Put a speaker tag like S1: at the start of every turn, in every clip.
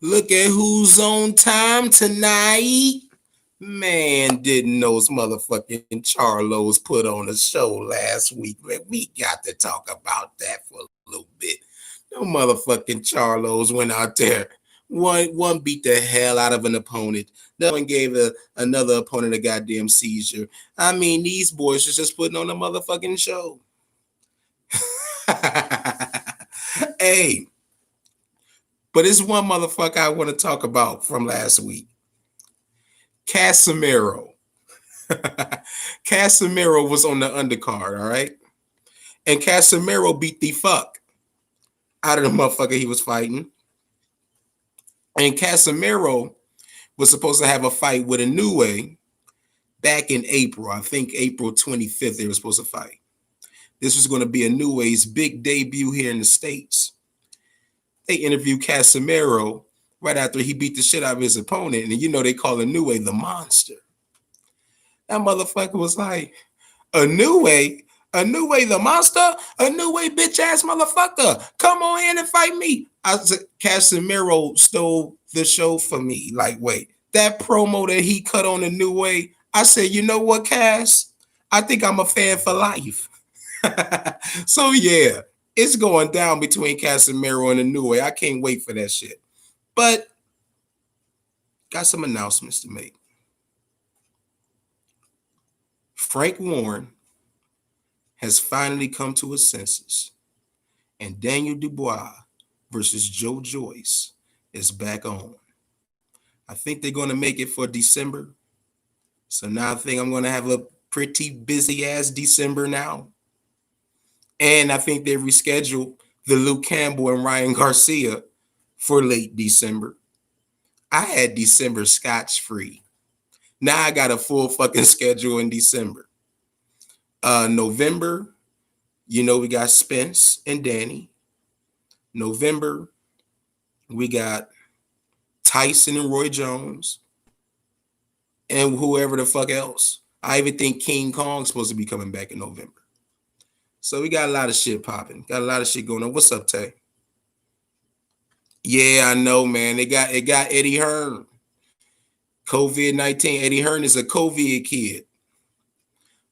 S1: Look at who's on time tonight. Man, didn't those motherfucking Charlos put on a show last week? Man, we got to talk about that for a little bit. No motherfucking Charlos went out there. One beat the hell out of an opponent. The other one gave another opponent a goddamn seizure. I mean, these boys are just putting on a motherfucking show. Hey, but it's one motherfucker I want to talk about from last week. Casimiro. Casimiro was on the undercard, all right? And Casimiro beat the fuck out of the motherfucker he was fighting. And Casimiro was supposed to have a fight with Inoue back in April. I think April 25th they were supposed to fight. This was going to be Inoue's big debut here in the States. They interviewed Casimiro right after he beat the shit out of his opponent. And you know they call Inoue the monster. That motherfucker was like, Inoue the monster? Inoue bitch ass motherfucker. Come on in and fight me. I said, Casimiro stole the show for me. Like, wait, that promo that he cut on Inoue, I said, you know what, Cass? I think I'm a fan for life. So yeah, it's going down between Casimiro and Inoue. I can't wait for that shit. But got some announcements to make. Frank Warren has finally come to his senses, and Daniel Dubois versus Joe Joyce is back on. I think they're going to make it for December. So now I think I'm going to have a pretty busy ass December now. And I think they rescheduled the Luke Campbell and Ryan Garcia for late December. I had December scotch free. Now I got a full fucking schedule in December. November, you know, we got Spence and Danny. November, we got Tyson and Roy Jones. And whoever the fuck else. I even think King Kong's supposed to be coming back in November. So we got a lot of shit popping. Got a lot of shit going on. What's up, Tay? Yeah, I know, man. It got Eddie Hearn. COVID-19. Eddie Hearn is a COVID kid.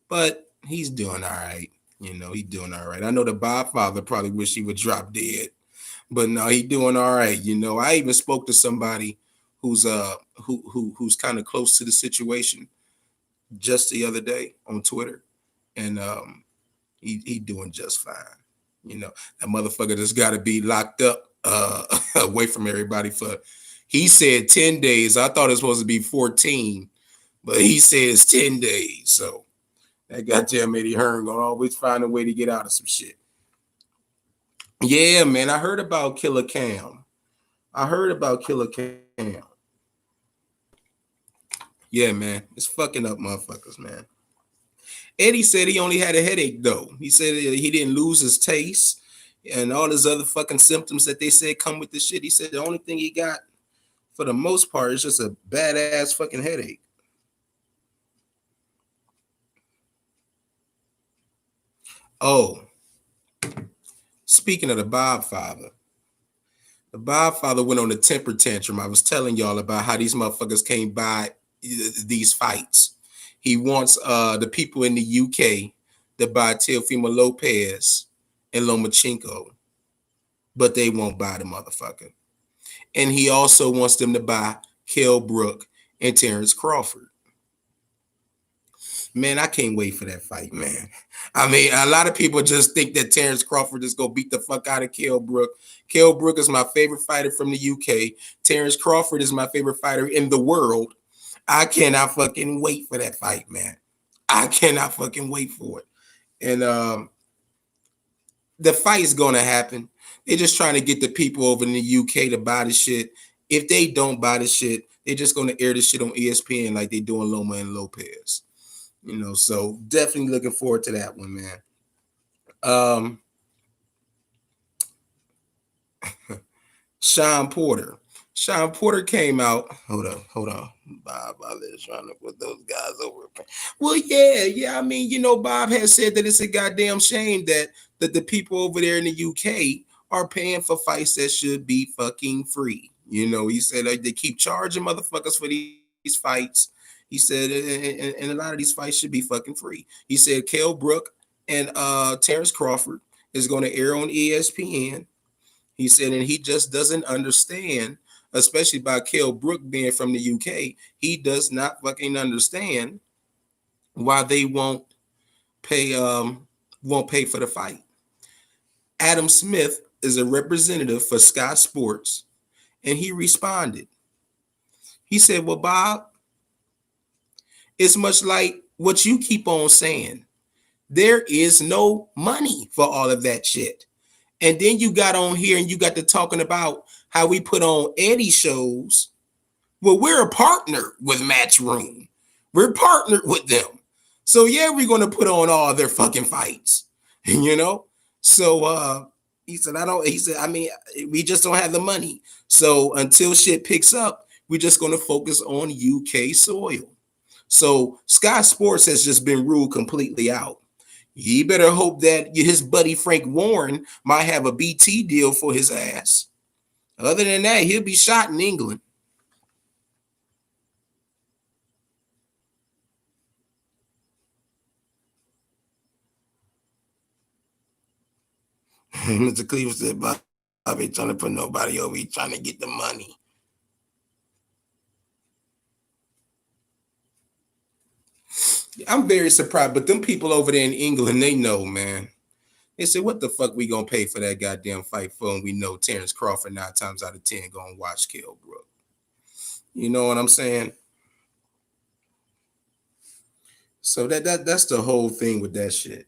S1: But he's doing all right. You know, he's doing all right. I know the Godfather probably wish he would drop dead. But no, he's doing all right. You know, I even spoke to somebody who's who's kind of close to the situation just the other day on Twitter. And he doing just fine. You know, that motherfucker just got to be locked up away from everybody for, he said 10 days. I thought it was supposed to be 14, but he said it's 10 days. So that goddamn Eddie Hearn gonna always find a way to get out of some shit. Yeah, man, I heard about Killer Cam. Yeah, man, it's fucking up motherfuckers, man. Eddie said he only had a headache, though. He said he didn't lose his taste and all his other fucking symptoms that they said come with this shit. He said the only thing he got, for the most part, is just a badass fucking headache. Oh, speaking of the Bob Father went on a temper tantrum. I was telling y'all about how these motherfuckers can't buy these fights. He wants the people in the UK to buy Teofimo Lopez and Lomachenko, but they won't buy the motherfucker. And he also wants them to buy Kell Brook and Terrence Crawford. Man, I can't wait for that fight, man. I mean, a lot of people just think that Terrence Crawford is going to beat the fuck out of Kell Brook. Kell Brook is my favorite fighter from the UK. Terrence Crawford is my favorite fighter in the world. I cannot fucking wait for that fight, man. I cannot fucking wait for it. And the fight is going to happen. They're just trying to get the people over in the UK to buy the shit. If they don't buy the shit, they're just going to air the shit on ESPN like they doing Loma and Lopez. You know, so definitely looking forward to that one, man. Sean Porter came out. Hold on. Bob is trying to put those guys over. Well, yeah. I mean, you know, Bob has said that it's a goddamn shame that the people over there in the UK are paying for fights that should be fucking free. You know, he said like, they keep charging motherfuckers for these fights. He said, and a lot of these fights should be fucking free. He said, Kell Brook and Terrence Crawford is going to air on ESPN. He said, and he just doesn't understand, especially by Kell Brook being from the UK. He does not fucking understand why they pay won't pay for the fight. Adam Smith is a representative for Sky Sports, and he responded. He said, well, Bob, it's much like what you keep on saying. There is no money for all of that shit. And then you got on here and you got to talking about how we put on Eddie shows. Well, we're a partner with Matchroom. We're partnered with them. So yeah, we're going to put on all their fucking fights, you know? So he said, I mean, we just don't have the money. So until shit picks up, we're just going to focus on UK soil. So Sky Sports has just been ruled completely out. You better hope that his buddy Frank Warren might have a BT deal for his ass. Other than that, he'll be shot in England. Mr. Cleveland said, Bob ain't trying to put nobody over. He's trying to get the money. I'm very surprised, but them people over there in England, they know, man. They said, what the fuck we gonna pay for that goddamn fight for? And we know Terrence Crawford 9 times out of 10 gonna watch Kell Brook. You know what I'm saying? So that's the whole thing with that shit.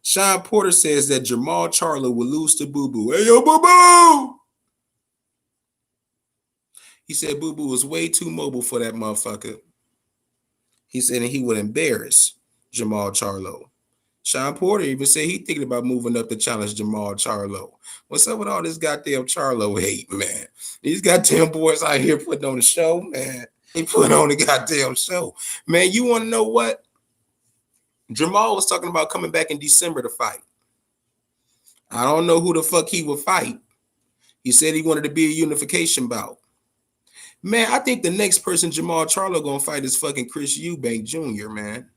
S1: Sean Porter says that Jamal Charlo will lose to Boo Boo. Hey, yo, Boo Boo! He said Boo Boo was way too mobile for that motherfucker. He said and he would embarrass Jamal Charlo. Sean Porter even said he thinking about moving up to challenge Jamal Charlo. What's up with all this goddamn Charlo hate, man? These goddamn boys out here putting on the show, man. They put on the goddamn show. Man, you want to know what? Jamal was talking about coming back in December to fight. I don't know who the fuck he would fight. He said he wanted to be a unification bout. Man, I think the next person Jamal Charlo gonna fight is fucking Chris Eubank Jr., man.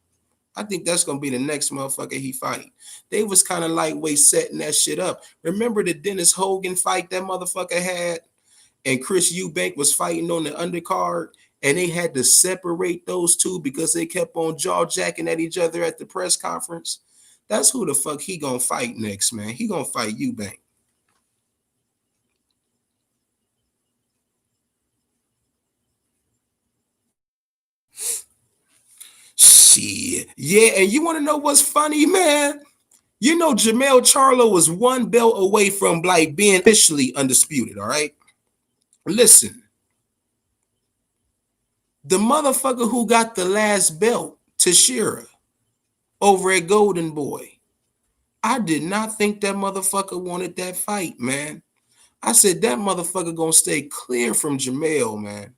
S1: I think that's gonna be the next motherfucker he fight. They was kind of lightweight setting that shit up. Remember the Dennis Hogan fight that motherfucker had? And Chris Eubank was fighting on the undercard, and they had to separate those two because they kept on jaw-jacking at each other at the press conference. That's who the fuck he gonna fight next, man. He gonna fight Eubank. Shit. Yeah, and you want to know what's funny, man? You know Jamel Charlo was one belt away from like being officially undisputed, all right? Listen, the motherfucker who got the last belt, Teixeira, over at Golden Boy, I did not think that motherfucker wanted that fight, man. I said that motherfucker gonna stay clear from Jamel, man.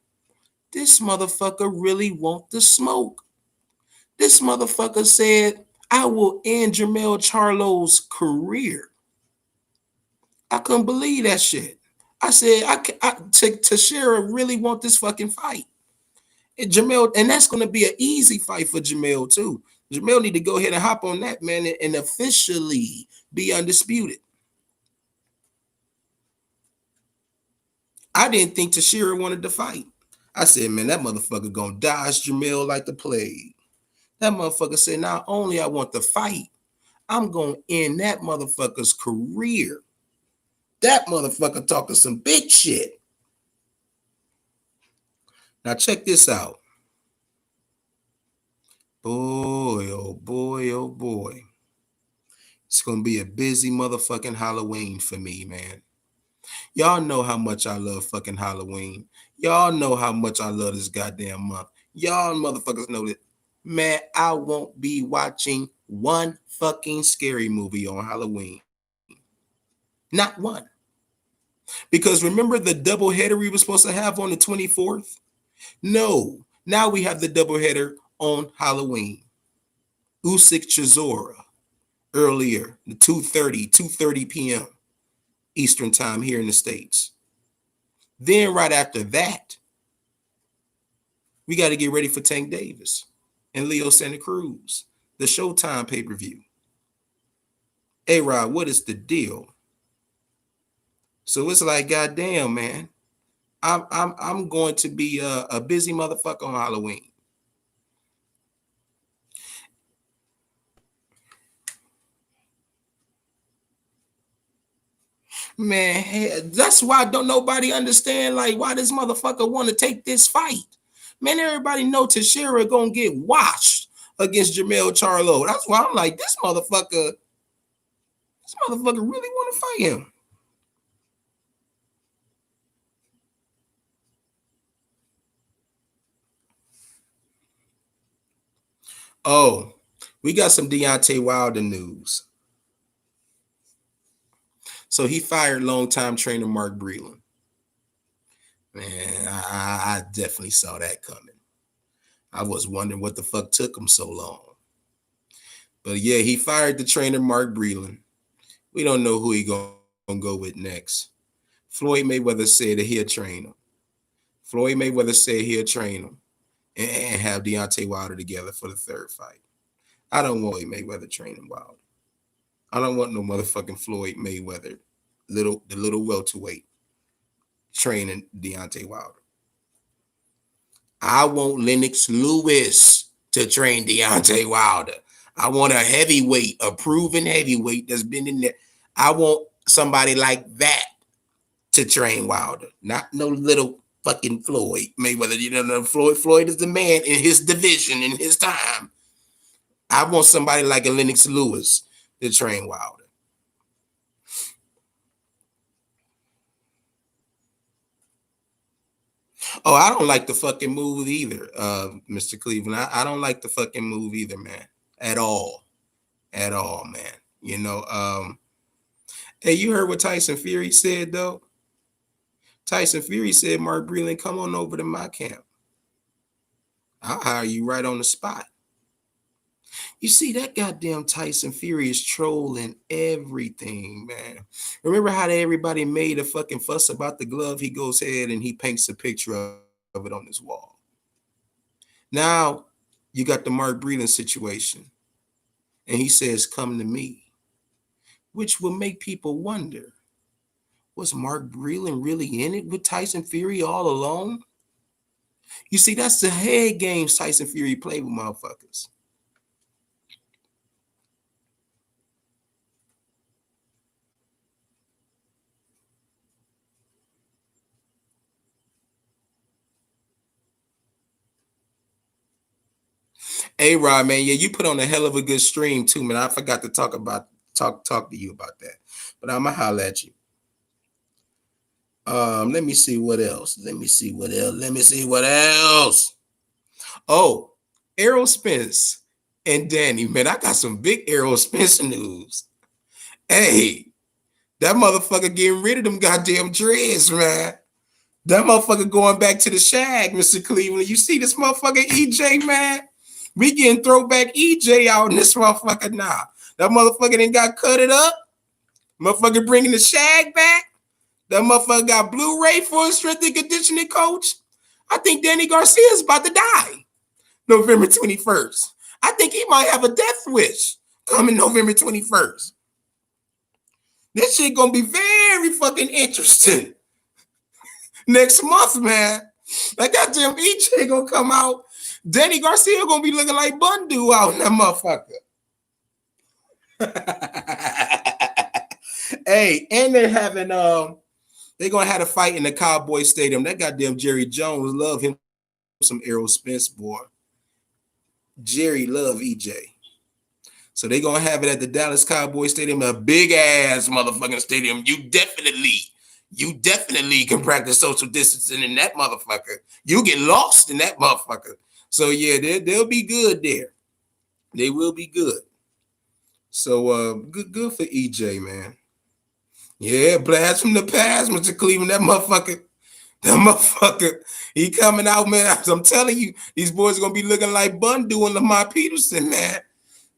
S1: This motherfucker really want the smoke. This motherfucker said, I will end Jamel Charlo's career. I couldn't believe that shit. I said, Teixeira really want this fucking fight. And Jamel, and that's going to be an easy fight for Jamel too. Jamel need to go ahead and hop on that, man, and officially be undisputed. I didn't think Teixeira wanted to fight. I said, man, that motherfucker gonna dodge Jamel like the plague. That motherfucker said, not only I want the fight, I'm gonna end that motherfucker's career. That motherfucker talking some big shit. Now check this out. Boy, oh boy, oh boy. It's gonna be a busy motherfucking Halloween for me, man. Y'all know how much I love fucking Halloween. Y'all know how much I love this goddamn month. Y'all motherfuckers know that. Man, I won't be watching one fucking scary movie on Halloween. Not one. Because remember the double header we were supposed to have on the 24th? No. Now we have the double header on Halloween. Usyk Chisora earlier, the 2:30 p.m. Eastern time here in the States. Then right after that, we got to get ready for Tank Davis and Leo Santa Cruz, the Showtime pay-per-view. A-Rod, what is the deal? So it's like, goddamn, man. I'm going to be a busy motherfucker on Halloween. Man, hey, that's why don't nobody understand like why this motherfucker want to take this fight. Man, everybody know Teixeira gonna get washed against Jermell Charlo. That's why I'm like, this motherfucker really want to fight him. Oh, we got some Deontay Wilder news. So he fired longtime trainer Mark Breland. Man, I definitely saw that coming. I was wondering what the fuck took him so long. But yeah, he fired the trainer Mark Breland. We don't know who he gonna go with next. Floyd Mayweather said that he'll train him. Floyd Mayweather said he'll train him and have Deontay Wilder together for the third fight. I don't want Mayweather training Wilder. I don't want no motherfucking Floyd Mayweather, the little welterweight, training Deontay Wilder. I want Lennox Lewis to train Deontay Wilder. I want a heavyweight, a proven heavyweight that's been in there. I want somebody like that to train Wilder, not no little fucking Floyd Mayweather. You know, Floyd is the man in his division in his time. I want somebody like a Lennox Lewis to train Wilder. Oh, I don't like the fucking move either, Mr. Cleveland. I don't like the fucking move either, man. At all. At all, man. You know, hey, you heard what Tyson Fury said, though? Tyson Fury said, Mark Breland, come on over to my camp. I'll hire you right on the spot. You see, that goddamn Tyson Fury is trolling everything, man. Remember how everybody made a fucking fuss about the glove? He goes ahead and he paints a picture of it on his wall. Now, you got the Mark Breland situation. And he says, come to me. Which will make people wonder, was Mark Breland really in it with Tyson Fury all alone? You see, that's the head games Tyson Fury played with motherfuckers. Hey, Rod, man, yeah, you put on a hell of a good stream too, man. I forgot to talk to you about that, but I'ma holler at you. Let me see what else. Let me see what else. Let me see what else. Oh, Errol Spence and Danny, man, I got some big Errol Spence news. Hey, that motherfucker getting rid of them goddamn dreads, man. That motherfucker going back to the shag, Mr. Cleveland. You see this motherfucker EJ, man? We getting throwback EJ out in this motherfucker now. That motherfucker done got cut it up. Motherfucker bringing the shag back. That motherfucker got Blu-ray for a strength and conditioning coach. I think Danny Garcia is about to die November 21st. I think he might have a death wish coming November 21st. This shit gonna be very fucking interesting next month, man. Like goddamn EJ gonna come out. Danny Garcia gonna be looking like Bundu out in that motherfucker. Hey, and they're having they're gonna have a fight in the Cowboy Stadium. That goddamn Jerry Jones love him some Errol Spence, boy. Jerry love EJ. So they're gonna have it at the Dallas Cowboy Stadium, a big ass motherfucking stadium. You definitely can practice social distancing in that motherfucker. You get lost in that motherfucker. So yeah, they'll be good there. They will be good. So good for EJ, man. Yeah, blast from the past, Mr. Cleveland. That motherfucker, he coming out, man. I'm telling you, these boys are gonna be looking like Bundu and Lamar Peterson, man.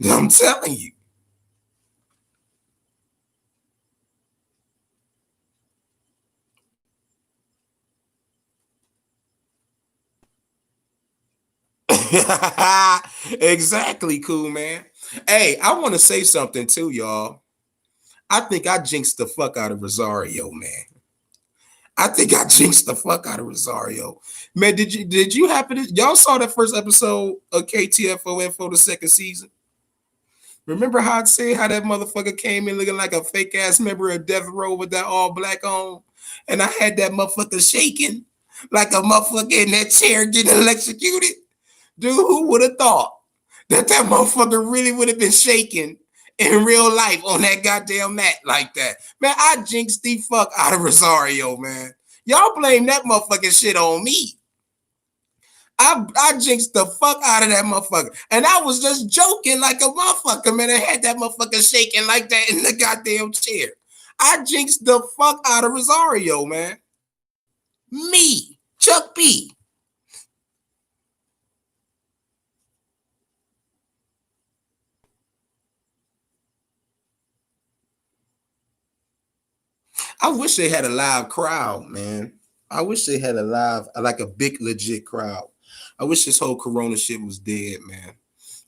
S1: I'm telling you. Exactly, cool, man. Hey, I want to say something too, y'all. I think I jinxed the fuck out of Rosario, man. I think I jinxed the fuck out of Rosario. Man, did you happen to y'all saw that first episode of KTFO Info the second season? Remember how I said how that motherfucker came in looking like a fake ass member of Death Row with that all black on? And I had that motherfucker shaking like a motherfucker in that chair getting electrocuted. Dude, who would have thought that motherfucker really would have been shaking in real life on that goddamn mat like that? Man, I jinxed the fuck out of Rosario, man. Y'all blame that motherfucking shit on me. I jinxed the fuck out of that motherfucker. And I was just joking like a motherfucker, man. I had that motherfucker shaking like that in the goddamn chair. I jinxed the fuck out of Rosario, man. Me, Chuck B. I wish they had a live crowd, man. I wish they had a live, like a big legit crowd. I wish this whole Corona shit was dead, man.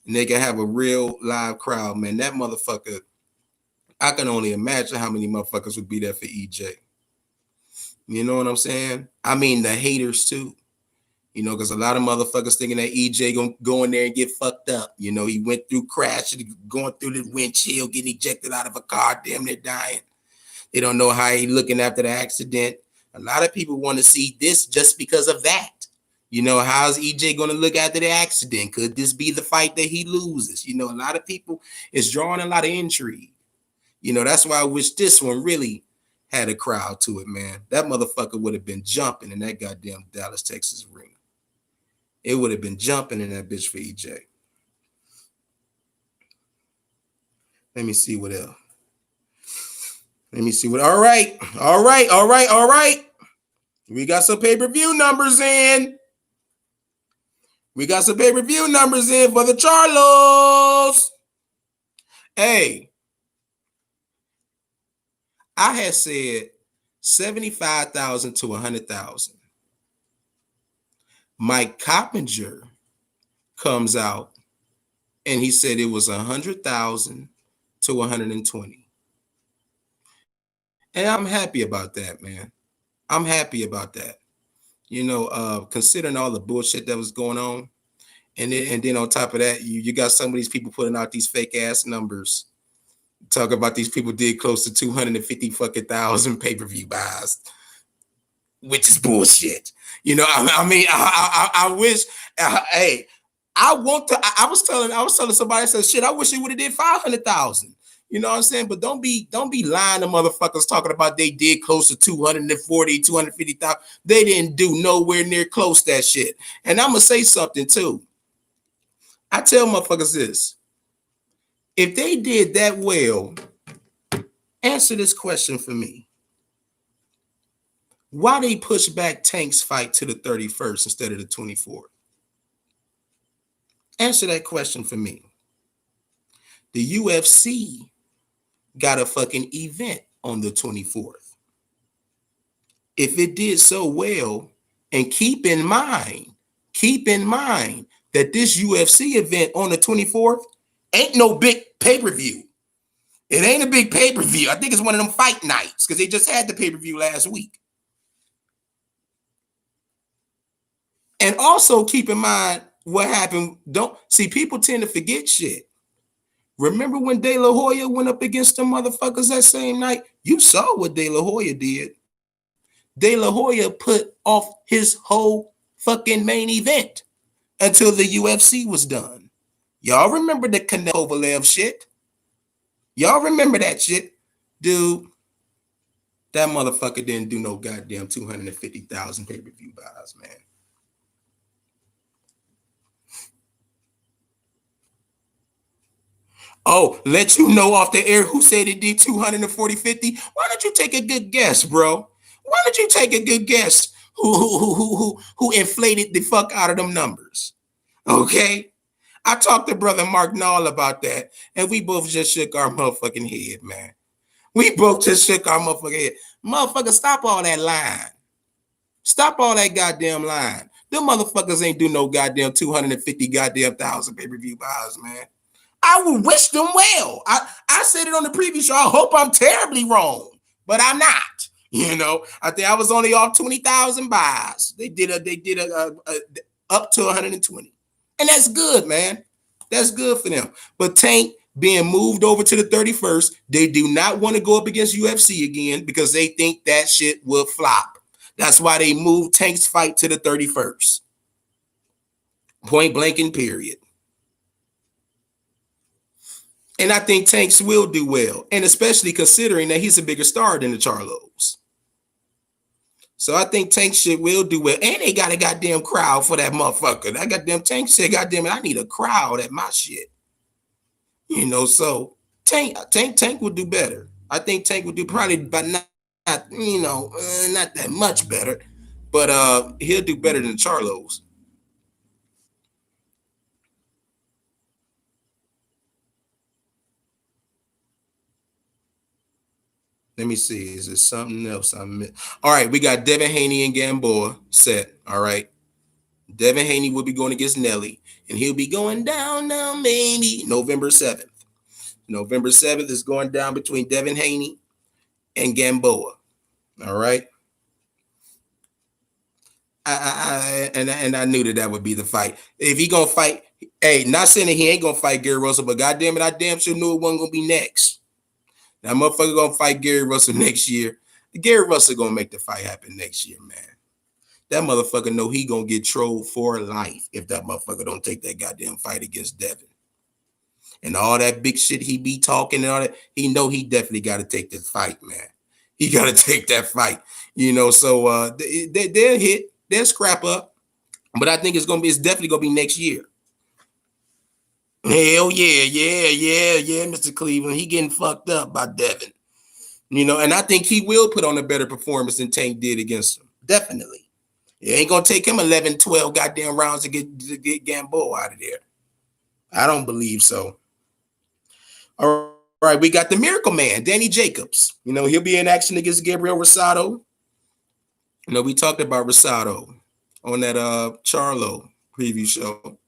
S1: And they can have a real live crowd, man. That motherfucker, I can only imagine how many motherfuckers would be there for EJ. You know what I'm saying? I mean, the haters too. You know, because a lot of motherfuckers thinking that EJ gonna go in there and get fucked up. You know, he went through crashing, going through the windshield, getting ejected out of a car, damn near dying. They don't know how he looking after the accident. A lot of people want to see this just because of that. You know, how's EJ going to look after the accident? Could this be the fight that he loses? You know, a lot of people is drawing a lot of intrigue. You know, that's why I wish this one really had a crowd to it, man. That motherfucker would have been jumping in that goddamn Dallas, Texas arena. It would have been jumping in that bitch for EJ. Let me see what else. Let me see what. All right. We got some pay-per-view numbers in. We got some pay-per-view numbers in for the Charlos. Hey, I had said 75,000 to 100,000. Mike Coppinger comes out and he said it was 100,000 to 120. And I'm happy about that, man. I'm happy about that. You know, considering all the bullshit that was going on. And then on top of that, you got some of these people putting out these fake ass numbers. Talk about these people did close to 250 fucking thousand pay-per-view buys, which is bullshit. You know, I mean, I wish, hey, I want to. I was telling somebody, I said, shit, I wish they would have did 500,000. You know what I'm saying? But don't be lying to motherfuckers talking about they did close to 240, 250,000. They didn't do nowhere near close that shit. And I'm gonna say something too. I tell motherfuckers this. If they did that well, answer this question for me. Why they push back Tank's fight to the 31st instead of the 24th? Answer that question for me. The UFC got a fucking event on the 24th. If it did so well, and keep in mind that this UFC event on the 24th ain't no big pay-per-view. It ain't a big pay-per-view. I think it's one of them fight nights because they just had the pay-per-view last week. And also keep in mind what happened. Don't see, people tend to forget shit. Remember when De La Hoya went up against them motherfuckers that same night? You saw what De La Hoya did. De La Hoya put off his whole fucking main event until the UFC was done. Y'all remember the Canelo Kovalev shit? Y'all remember that shit? Dude, that motherfucker didn't do no goddamn 250,000 pay-per-view buys, man. Oh, let you know off the air who said it did 240, 50. Why don't you take a good guess, bro? Why don't you take a good guess who inflated the fuck out of them numbers? Okay? I talked to brother Mark Nall about that, and we both just shook our motherfucking head, man. We both just shook our motherfucking head. Motherfucker, stop all that lying. Stop all that goddamn lying. Them motherfuckers ain't do no goddamn 250 goddamn thousand pay-per-view buys, man. I would wish them well. I said it on the previous show. I hope I'm terribly wrong, but I'm not. You know, I think I was only off 20,000 buys. They did a up to 120, and that's good, man. That's good for them. But Tank being moved over to the 31st, they do not want to go up against UFC again because they think that shit will flop. That's why they moved Tank's fight to the 31st. Point blank and period. And I think Tanks will do well, and especially considering that he's a bigger star than the Charlos. So I think Tank shit will do well, and they got a goddamn crowd for that motherfucker. That goddamn Tank said, "Goddamn it, I need a crowd at my shit." You know, so Tank will do better. I think Tank will do probably, but not not that much better, but he'll do better than Charlos. Let me see. Is there something else I missed? All right, we got Devin Haney and Gamboa set. All right. Devin Haney will be going against Nelly, and he'll be going down now, maybe November 7th. November 7th is going down between Devin Haney and Gamboa. All right. I knew that would be the fight. If he gonna fight, hey, not saying that he ain't gonna fight Gary Russell, but goddamn it, I damn sure knew it wasn't gonna be next. That motherfucker gonna fight Gary Russell next year. Gary Russell gonna make the fight happen next year, man. That motherfucker know he gonna get trolled for life if that motherfucker don't take that goddamn fight against Devin. And all that big shit he be talking and all that, he know he definitely got to take this fight, man. He got to take that fight, you know. So they'll hit, they'll scrap up, but I think it's definitely gonna be next year. Hell yeah, Mr. Cleveland. He getting fucked up by Devin. You know, and I think he will put on a better performance than Tank did against him. Definitely. It ain't gonna take him 11, 12 goddamn rounds to get Gamboa out of there. I don't believe so. All right, we got the Miracle Man, Danny Jacobs. You know, he'll be in action against Gabriel Rosado. You know, we talked about Rosado on that Charlo preview show.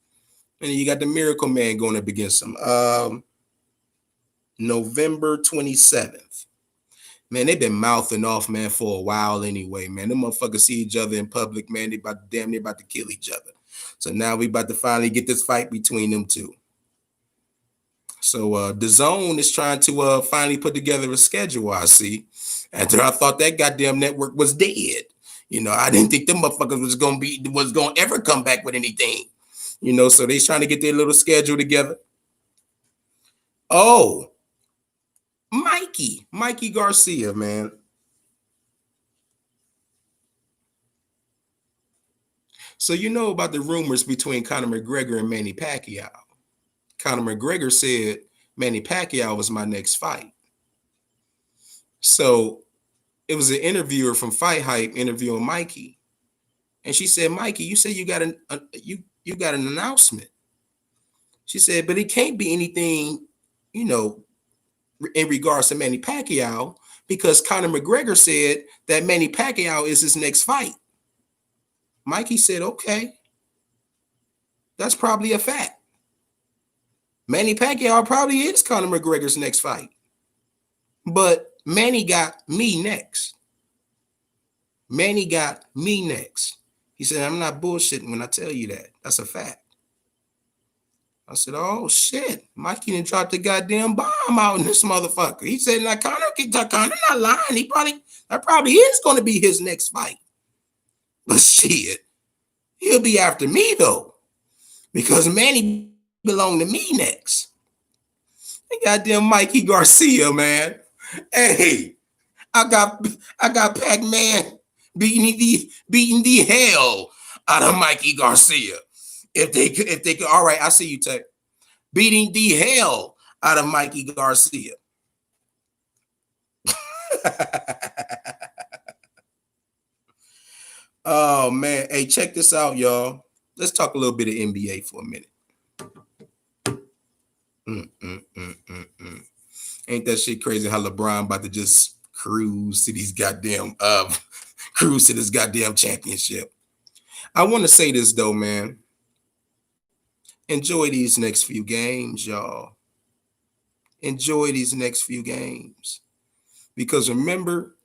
S1: And you got the Miracle Man going up against him. November 27th. Man, they've been mouthing off, man, for a while anyway, man. Them motherfuckers see each other in public, man. They damn near about to kill each other. So now we about to finally get this fight between them two. So DAZN is trying to finally put together a schedule, I see. After I thought that goddamn network was dead. You know, I didn't think them motherfuckers was gonna ever come back with anything. You know, so they're trying to get their little schedule together. Oh, Mikey Garcia, man. So you know about the rumors between Conor McGregor and Manny Pacquiao. Conor McGregor said Manny Pacquiao was my next fight. So it was an interviewer from Fight Hype interviewing Mikey. And she said, Mikey, you said you got you got an announcement. She said, but it can't be anything, you know, in regards to Manny Pacquiao, because Conor McGregor said that Manny Pacquiao is his next fight. Mikey said, okay, that's probably a fact. Manny Pacquiao probably is Conor McGregor's next fight. But Manny got me next. Manny got me next. He said, I'm not bullshitting when I tell you that. That's a fact. I said, oh, shit. Mikey done dropped the goddamn bomb out in this motherfucker. He said, now, Conor not lying. That probably is going to be his next fight. But shit, he'll be after me, though. Because Manny belong to me next. And goddamn Mikey Garcia, man. Hey, I got Pac-Man beating the hell out of Mikey Garcia. If they could, all right, I see you, Tech. Beating the hell out of Mikey Garcia. Oh man, hey, check this out, y'all. Let's talk a little bit of NBA for a minute. Ain't that shit crazy how LeBron about to just cruise to this goddamn championship? I want to say this though, man. Enjoy these next few games, y'all. Enjoy these next few games. Because remember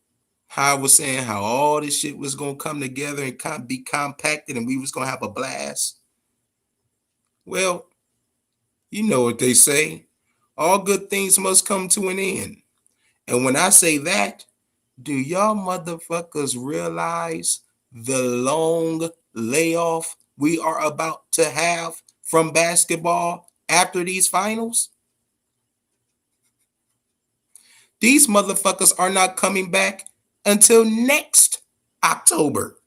S1: how I was saying how all this shit was gonna come together and be compacted and we was gonna have a blast? Well, you know what they say. All good things must come to an end. And when I say that, do y'all motherfuckers realize the long layoff we are about to have from basketball after these finals? These motherfuckers are not coming back until next October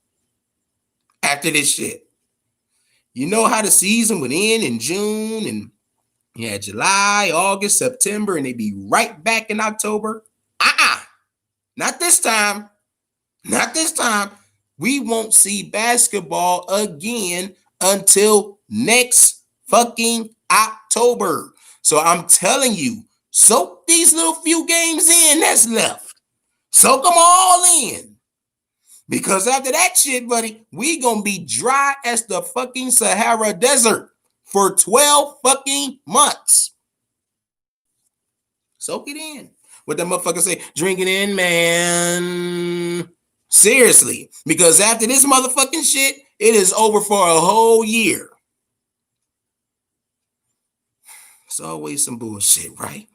S1: after this shit. You know how the season would end in June and you had July, August, September, and they'd be right back in October? Not this time. Not this time. We won't see basketball again until next fucking October. So I'm telling you, soak these little few games in that's left. Soak them all in. Because after that shit, buddy, we gonna be dry as the fucking Sahara Desert for 12 fucking months. Soak it in. What the motherfucker say? Drink it in, man. Seriously. Because after this motherfucking shit, it is over for a whole year. It's always some bullshit, right?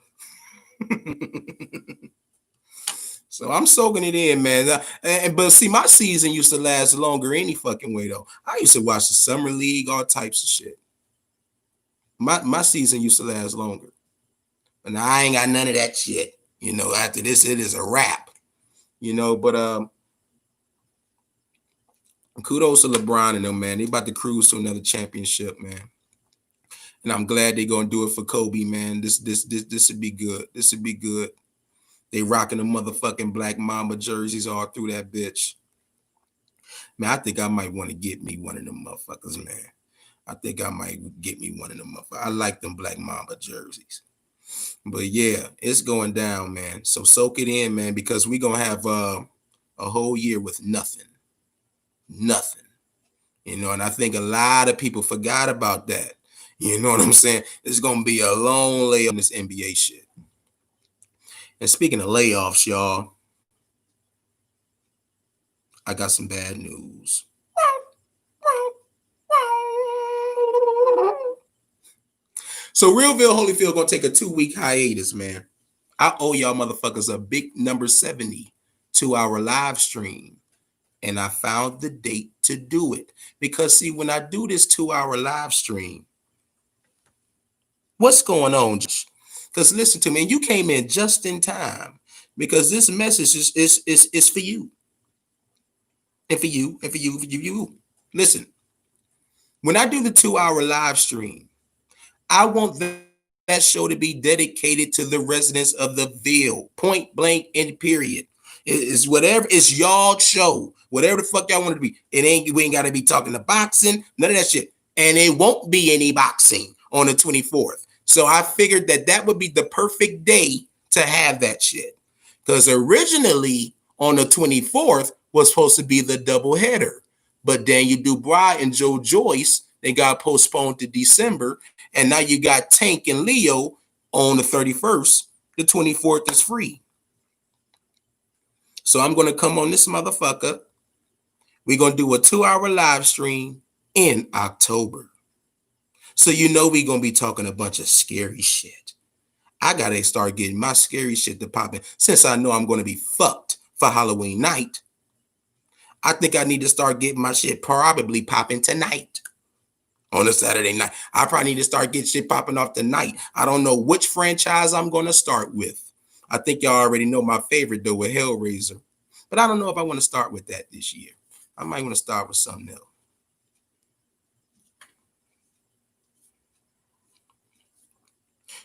S1: So I'm soaking it in, man. But see, my season used to last longer any fucking way, though. I used to watch the summer league, all types of shit. My season used to last longer. And I ain't got none of that shit. You know, after this, it is a wrap. You know, but kudos to LeBron and them, man. They about to cruise to another championship, man. And I'm glad they're gonna do it for Kobe, man. This would be good. This would be good. They rocking the motherfucking Black Mamba jerseys all through that bitch. Man, I think I might want to get me one of them motherfuckers, man. I think I might get me one of them motherfuckers. I like them Black Mamba jerseys. But yeah, it's going down, man. So soak it in, man, because we're gonna have a whole year with nothing. Nothing. You know, and I think a lot of people forgot about that. You know what I'm saying? It's gonna be a long layoff on this NBA shit. And speaking of layoffs, y'all, I got some bad news. So Realville Holyfield gonna take a 2-week hiatus, man. I owe y'all motherfuckers a big number 70 2-hour live stream. And I found the date to do it. Because see, when I do this 2-hour live stream, what's going on, Josh? Because listen to me, and you came in just in time. Because this message is for you. And for you. Listen, when I do the 2-hour live stream, I want that show to be dedicated to the residents of the Ville, point blank and period. It's whatever, it's y'all show, whatever the fuck y'all want it to be. We ain't got to be talking to boxing, none of that shit. And it won't be any boxing on the 24th. So I figured that would be the perfect day to have that shit. Because originally on the 24th was supposed to be the doubleheader. But Daniel Dubois and Joe Joyce, they got postponed to December. And now you got Tank and Leo on the 31st. The 24th is free. So I'm going to come on this motherfucker. We're going to do a 2-hour live stream in October. So you know we're going to be talking a bunch of scary shit. I got to start getting my scary shit to popping. Since I know I'm going to be fucked for Halloween night, I think I need to start getting my shit probably popping tonight. On a Saturday night. I probably need to start getting shit popping off tonight. I don't know which franchise I'm going to start with. I think y'all already know my favorite, though, with Hellraiser. But I don't know if I want to start with that this year. I might want to start with something else.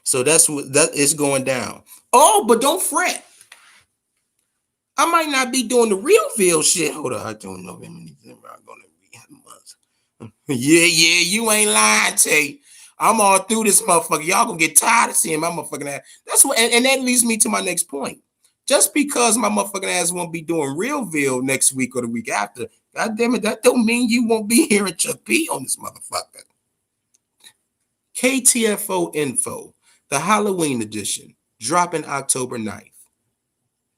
S1: So that's what that is going down. Oh, but don't fret. I might not be doing the Realville shit. Hold on, I don't know how many things I'm going to be. Yeah, you ain't lying, Tay. I'm all through this motherfucker. Y'all gonna get tired of seeing my motherfucking ass. That's what, and that leads me to my next point. Just because my motherfucking ass won't be doing Realville next week or the week after, God damn it, that don't mean you won't be hearing Chuck P on this motherfucker. KTFO Info, the Halloween edition, dropping October 9th.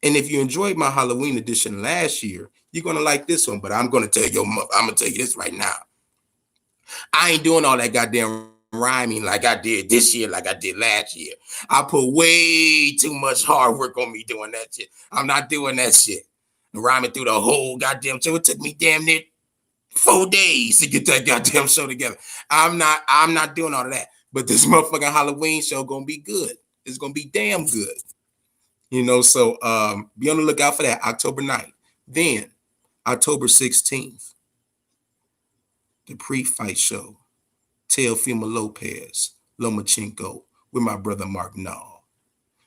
S1: And if you enjoyed my Halloween edition last year, you're gonna like this one. But I'm gonna tell you this right now. I ain't doing all that goddamn rhyming like I did this year, like I did last year. I put way too much hard work on me doing that shit. I'm not doing that shit. Rhyming through the whole goddamn show. It took me damn near 4 days to get that goddamn show together. I'm not doing all of that. But this motherfucking Halloween show gonna be good. It's gonna be damn good. So be on the lookout for that, October 9th. Then October 16th, the pre-fight show, Teofimo Lopez, Lomachenko, with my brother Mark Nall.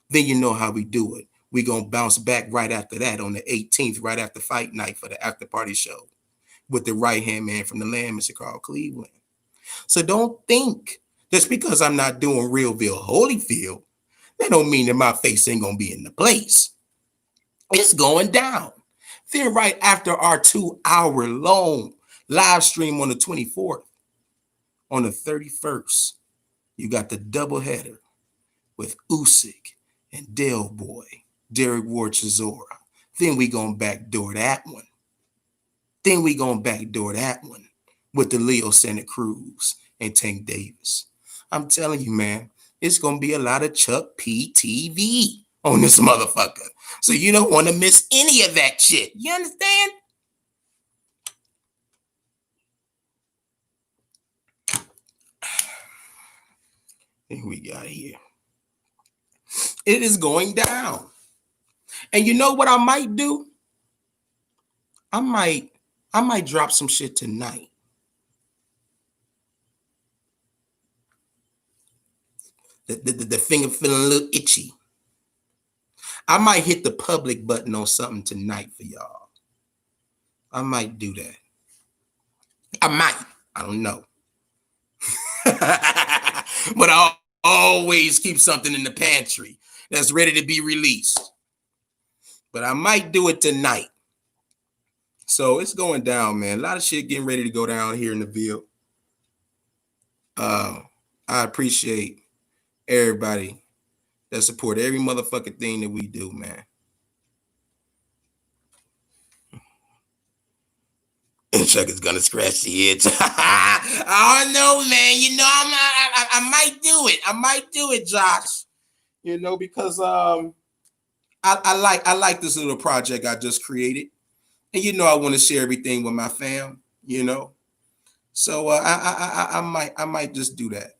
S1: Then you know how we do it. We gonna bounce back right after that on the 18th, right after fight night for the after party show with the right-hand man from the land, Mr. Carl Cleveland. So don't think just because I'm not doing Realville Holyfield, that don't mean that my face ain't gonna be in the place. It's going down. Then right after our 2-hour long live stream on the 24th, on the 31st, you got the doubleheader with Usyk and Del Boy, Derek Ward Chisora. Then we gonna backdoor that one. With the Leo Santa Cruz and Tank Davis. I'm telling you, man, it's gonna be a lot of Chuck P TV on this motherfucker. So you don't want to miss any of that shit. You understand? What we got here? It is going down. And you know what I might do? I might drop some shit tonight. The finger feeling a little itchy. I might hit the public button on something tonight for y'all. I might do that. I might. I don't know. But I'll always keep something in the pantry that's ready to be released. But I might do it tonight. So it's going down, man. A lot of shit getting ready to go down here in the Ville. I appreciate everybody that support every motherfucking thing that we do, man. And Chuck is gonna scratch the itch. I don't know, man. I might do it. I might do it, Josh. Because I like this little project I just created, and I want to share everything with my fam. So I might just do that.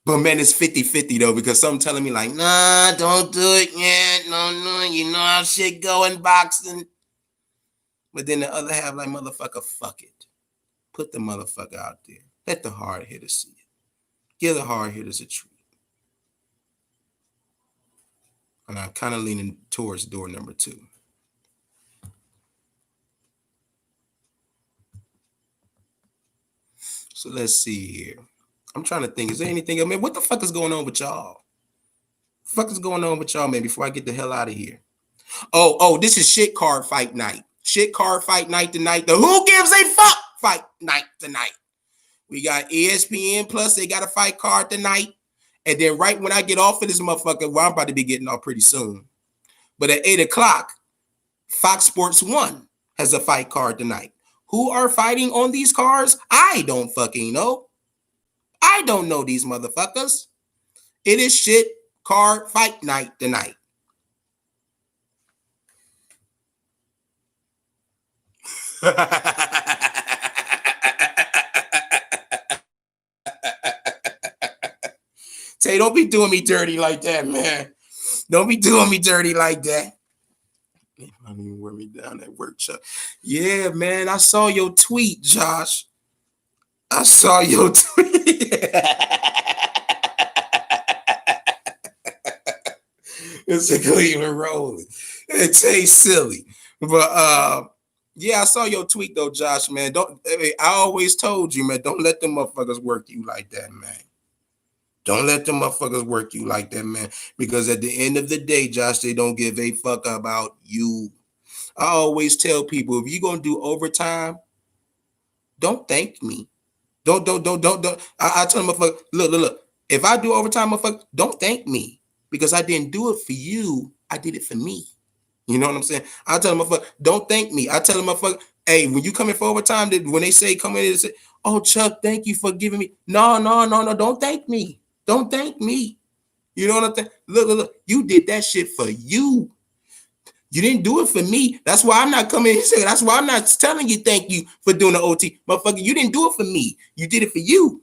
S1: But man, it's 50-50 though, because some telling me like, nah, don't do it yet. No, you know how shit go in boxing. But then the other half like, motherfucker, fuck it. Put the motherfucker out there. Let the hard hitters see it. Give the hard hitters a treat. And I'm kind of leaning towards door number 2. So let's see here. I'm trying to think. Is there anything? I mean, what the fuck is going on with y'all? Man, before I get the hell out of here? Oh, this is shit card fight night. Shit card fight night tonight. The Who Gives a Fuck fight night tonight. We got ESPN Plus. They got a fight card tonight. And then right when I get off of this motherfucker, well, I'm about to be getting off pretty soon. But at 8 o'clock, Fox Sports 1 has a fight card tonight. Who are fighting on these cards? I don't fucking know. I don't know these motherfuckers. It is shit card fight night tonight. Tay, don't be doing me dirty like that, man. Don't be doing me dirty like that. I don't even wear me down at work, Chuck. Yeah, man, I saw your tweet, Josh. I saw your tweet. It's a Cleveland rolling. It tastes silly. But yeah, I saw your tweet though, Josh, man. I always told you, man, don't let them motherfuckers work you like that, man. Don't let them motherfuckers work you like that, man. Because at the end of the day, Josh, they don't give a fuck about you. I always tell people, if you're gonna do overtime, don't thank me. Don't. I tell them, motherfucker, look. If I do overtime, motherfucker, don't thank me because I didn't do it for you. I did it for me. You know what I'm saying? I tell them, motherfucker, don't thank me. I tell them, motherfucker, hey, when you come in for overtime, when they say come in and say, oh, Chuck, thank you for giving me. No, don't thank me. Don't thank me. You know what I'm saying? Look. You did that shit for you. You didn't do it for me. That's why I'm not coming in and saying, that's why I'm not telling you thank you for doing the OT. Motherfucker, you didn't do it for me. You did it for you.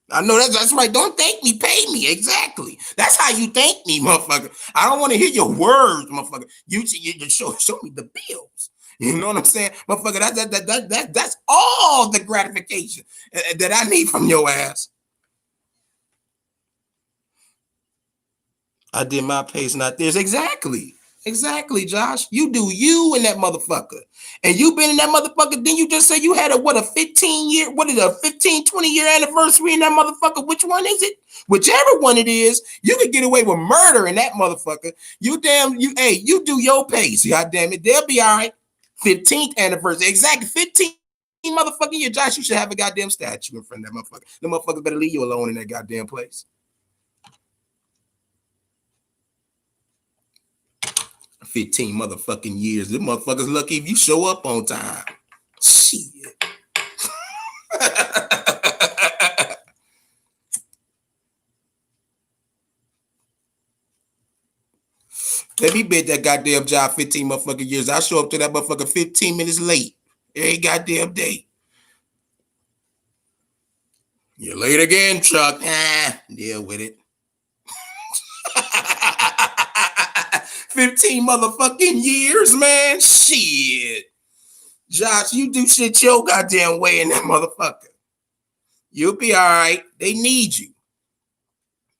S1: I know that's right. Don't thank me, pay me. Exactly. That's how you thank me, motherfucker. I don't want to hear your words, motherfucker. You show me the bills. You know what I'm saying, motherfucker? That's all the gratification that I need from your ass. I did my pace, not this. Exactly, Josh. You do you in that motherfucker. And you been in that motherfucker. Then you just say you had a 15-year, 20-year anniversary in that motherfucker. Which one is it? Whichever one it is, you could get away with murder in that motherfucker. You do your pace. God damn it. They'll be all right. 15th anniversary. Exactly. 15 motherfucking year. Josh, you should have a goddamn statue in front of that motherfucker. The motherfuckers better leave you alone in that goddamn place. 15 motherfucking years. Them motherfuckers lucky if you show up on time. Shit. Let me bet that goddamn job 15 motherfucking years. I show up to that motherfucker 15 minutes late. Every goddamn day. You're late again, Chuck. Deal with it. 15 motherfucking years, man. Shit. Josh, you do shit your goddamn way in that motherfucker. You'll be all right. They need you.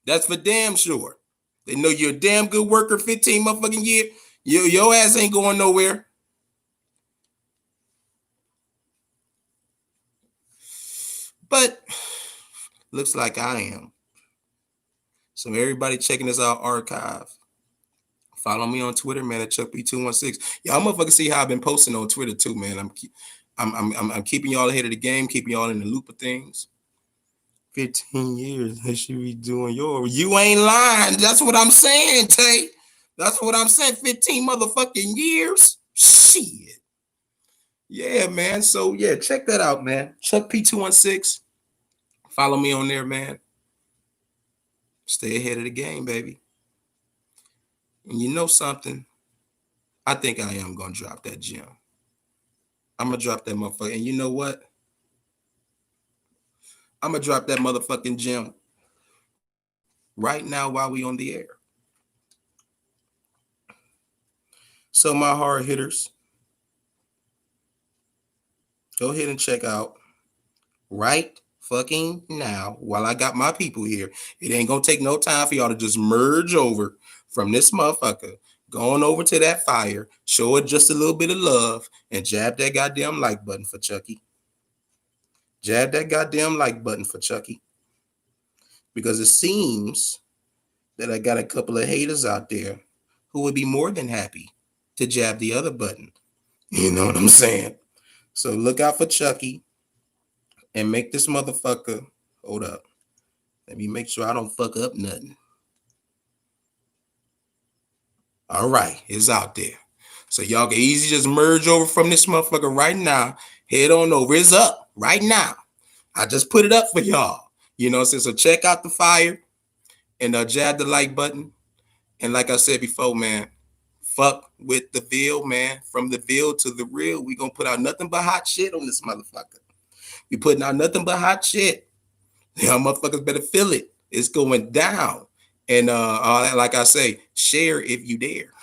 S1: That's for damn sure. They know you're a damn good worker 15 motherfucking year. Your ass ain't going nowhere. But looks like I am. So everybody checking this out archive. Follow me on Twitter, man, at ChuckP216. Y'all motherfuckers see how I've been posting on Twitter too, man. I'm keeping y'all ahead of the game, keeping y'all in the loop of things. 15 years, they should be doing yours. You ain't lying. That's what I'm saying, Tay. That's what I'm saying. 15 motherfucking years. Shit. Yeah, man. So yeah, check that out, man. ChuckP216. Follow me on there, man. Stay ahead of the game, baby. And you know something? I think I am going to drop that gem. I'm going to drop that motherfucker. And you know what? I'm going to drop that motherfucking gem right now while we on the air. So my hard hitters, go ahead and check out right fucking now while I got my people here. It ain't going to take no time for y'all to just merge over from this motherfucker, going over to that fire, show it just a little bit of love, and jab that goddamn like button for Chucky. Jab that goddamn like button for Chucky. Because it seems that I got a couple of haters out there who would be more than happy to jab the other button. You know what I'm saying? So look out for Chucky and make this motherfucker, hold up. Let me make sure I don't fuck up nothing. All right, it's out there. So y'all can easily just merge over from this motherfucker right now. Head on over. It's up right now. I just put it up for y'all. You know what I'm saying? So check out the fire and jab the like button. And like I said before, man, fuck with the Ville, man. From the Ville to the real, we gonna put out nothing but hot shit on this motherfucker. We putting out nothing but hot shit. Y'all motherfuckers better feel it. It's going down. And like I say, share if you dare.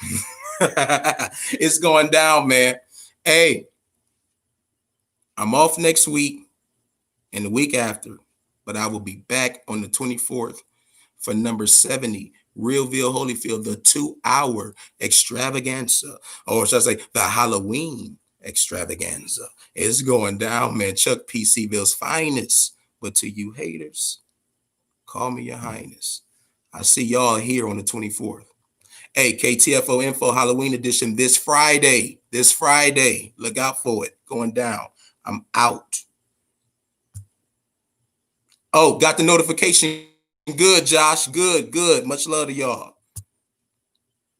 S1: It's going down, man. Hey, I'm off next week and the week after, but I will be back on the 24th for number 70, Realville Holyfield, the 2-hour extravaganza, or should I say the Halloween extravaganza. It's going down, man. Chuck P. C-Ville's finest But to you haters, call me your highness. I see y'all here on the 24th. Hey, KTFO Info Halloween edition this Friday. This Friday. Look out for it. Going down. I'm out. Oh, got the notification. Good, Josh. Good, good. Much love to y'all.